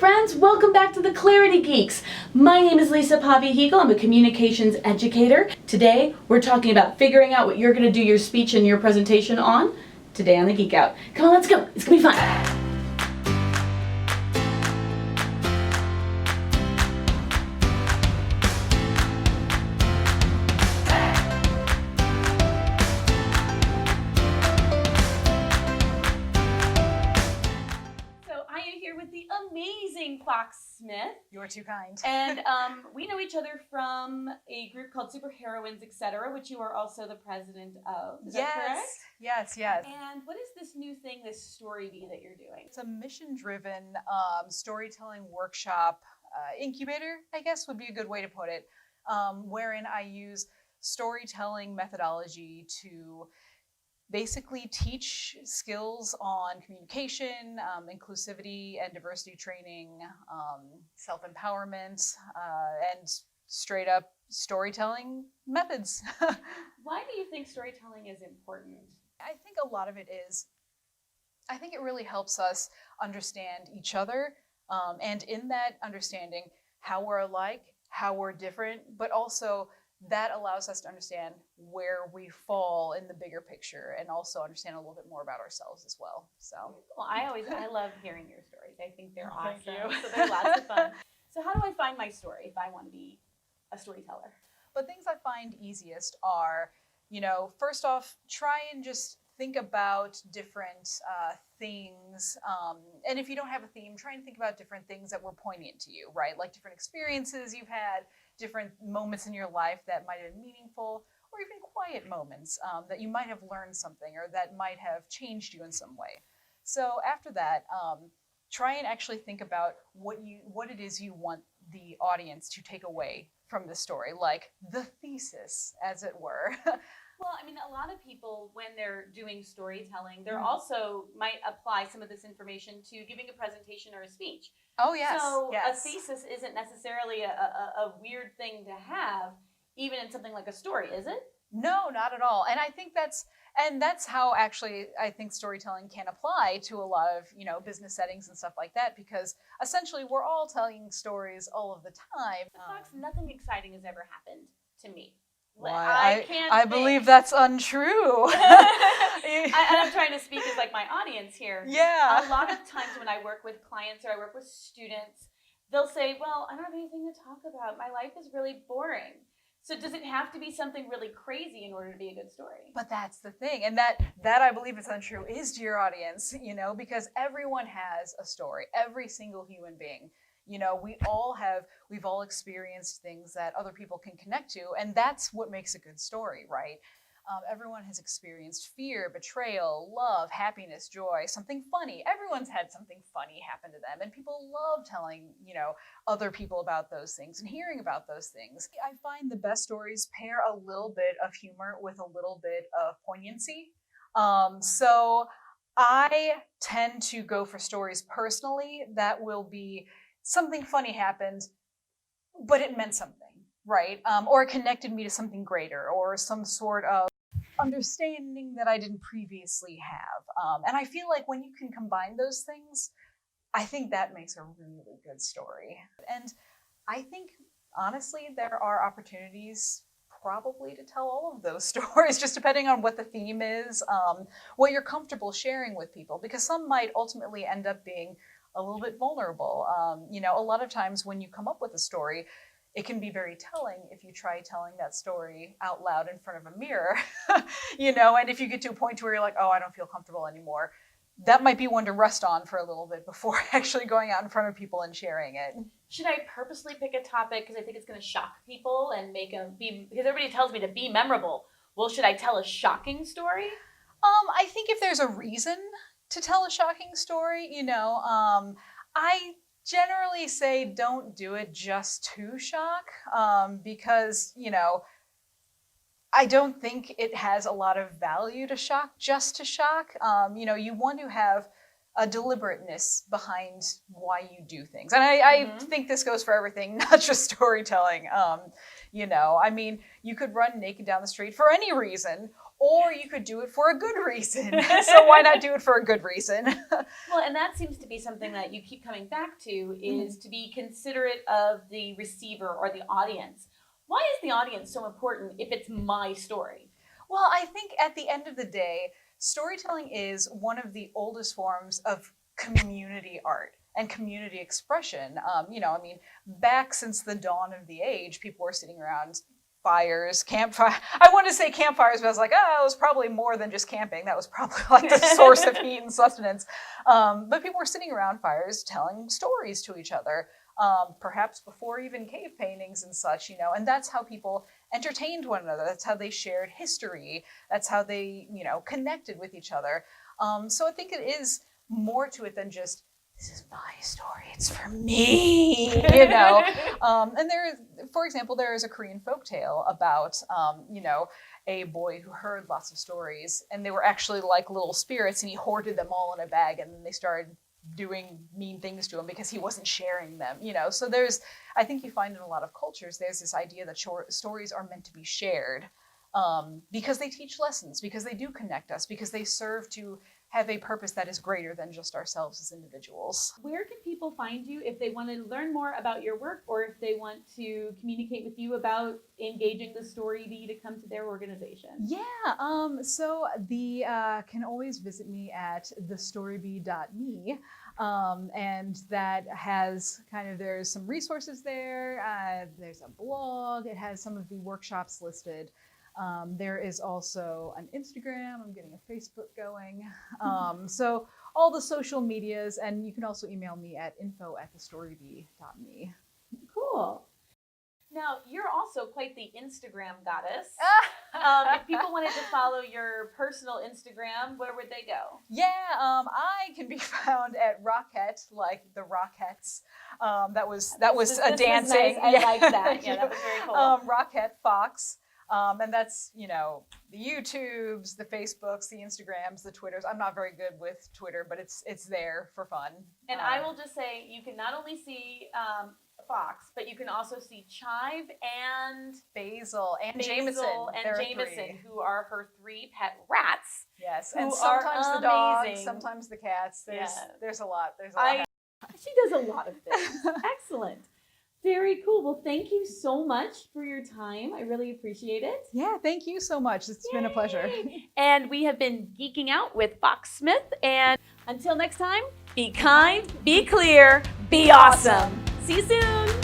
friends, welcome back to the Clarity Geeks. My name is Lisa Pavi-Hegel. I'm a communications educator. Today we're talking about figuring out what you're going to do your speech and your presentation on today on the Geek Out. Come on, let's go. It's going to be fun. Amazing Fox Smith. You're too kind. And we know each other from a group called Super Heroines, etc., which you are also the president of. Is that correct? Yes. And what is this new thing, this StoryBee that you're doing? It's a mission-driven storytelling workshop incubator, I guess would be a good way to put it, wherein I use storytelling methodology to basically teach skills on communication, inclusivity and diversity training, self-empowerment, and straight up storytelling methods. Why do you think storytelling is important? I think a lot of it is, I think it really helps us understand each other, and in that understanding, how we're alike, how we're different, but also that allows us to understand where we fall in the bigger picture and also understand a little bit more about ourselves as well. So, well, I love hearing your stories. I think they're awesome. Thank you. So they're lots of fun. So how do I find my story if I want to be a storyteller? But things I find easiest are, first off, try and just think about different things. And if you don't have a theme, try and think about different things that were poignant to you, right? Like different experiences you've had, different moments in your life that might have been meaningful, or even quiet moments that you might have learned something or that might have changed you in some way. So after that, try and actually think about what it is you want the audience to take away from the story, like the thesis, as it were. Well, I mean, a lot of people, when they're doing storytelling, they're also might apply some of this information to giving a presentation or a speech. Oh, yes. So yes. A thesis isn't necessarily a weird thing to have, even in something like a story, is it? No, not at all. And I think that's how actually I think storytelling can apply to a lot of, business settings and stuff like that, because essentially we're all telling stories all of the time. Fox, nothing exciting has ever happened to me. Why? I I believe that's untrue. I'm trying to speak as like my audience here. Yeah. A lot of times when I work with clients or I work with students, they'll say, well, I don't have anything to talk about. My life is really boring. So does it have to be something really crazy in order to be a good story? But that's the thing. And that I believe is untrue is to your audience, because everyone has a story. Every single human being. We've all experienced things that other people can connect to, and that's what makes a good story, right? Everyone has experienced fear, betrayal, love, happiness, joy, something funny. Everyone's had something funny happen to them, and people love telling, other people about those things and hearing about those things. I find the best stories pair a little bit of humor with a little bit of poignancy. So I tend to go for stories personally that will be something funny happened, but it meant something, right? Or it connected me to something greater, or some sort of understanding that I didn't previously have. And I feel like when you can combine those things, I think that makes a really good story. And I think, honestly, there are opportunities probably to tell all of those stories, just depending on what the theme is, what you're comfortable sharing with people, because some might ultimately end up being a little bit vulnerable. A lot of times when you come up with a story, it can be very telling if you try telling that story out loud in front of a mirror, and if you get to a point where you're like, oh, I don't feel comfortable anymore, that might be one to rest on for a little bit before actually going out in front of people and sharing it. Should I purposely pick a topic because I think it's going to shock people and make them because everybody tells me to be memorable. Well, should I tell a shocking story? I think if there's a reason to tell a shocking story, I generally say don't do it just to shock, because, I don't think it has a lot of value to shock just to shock. You want to have a deliberateness behind why you do things. And I think this goes for everything, not just storytelling. You could run naked down the street for any reason, or you could do it for a good reason. So why not do it for a good reason? Well, and that seems to be something that you keep coming back to, is to be considerate of the receiver or the audience. Why is the audience so important if it's my story? Well, I think at the end of the day, storytelling is one of the oldest forms of community art and community expression. Back since the dawn of the age, people were sitting around fires, campfire. I wanted to say campfires, but I was like, it was probably more than just camping. That was probably like the source of heat and sustenance. But people were sitting around fires telling stories to each other, perhaps before even cave paintings and such, and that's how people entertained one another. That's how they shared history. That's how they, connected with each other. So I think it is more to it than just, this is my story, it's for me, And for example, there is a Korean folktale about, a boy who heard lots of stories, and they were actually like little spirits, and he hoarded them all in a bag, and then they started doing mean things to him because he wasn't sharing them, So I think you find in a lot of cultures, there's this idea that stories are meant to be shared, because they teach lessons, because they do connect us, because they serve to have a purpose that is greater than just ourselves as individuals. Where can people find you if they want to learn more about your work, or if they want to communicate with you about engaging the StoryBee to come to their organization? Yeah, so the can always visit me at thestorybee.me. And that has there's some resources there. There's a blog. It has some of the workshops listed. There is also an Instagram. I'm getting a Facebook going. So all the social medias, and you can also email me at info@thestorybee.me. Cool. Now, you're also quite the Instagram goddess. If people wanted to follow your personal Instagram, where would they go? Yeah, I can be found at Rockette, like the Rockettes. That was a dancing. Nice. I like that. Yeah, that was very cool. Rockette Fox. And that's, the YouTubes, the Facebooks, the Instagrams, the Twitters. I'm not very good with Twitter, but it's there for fun. And I will just say, you can not only see Fox, but you can also see Chive and Basil and Jameson. Who are her 3 pet rats. Yes, who and sometimes are the dogs, amazing. sometimes the cats. There's a lot. She does a lot of things. Excellent. Very cool. Well, thank you so much for your time. I really appreciate it. Yeah, thank you so much. It's been a pleasure. And we have been geeking out with Fox Smith. And until next time, be kind, be clear, be awesome. See you soon.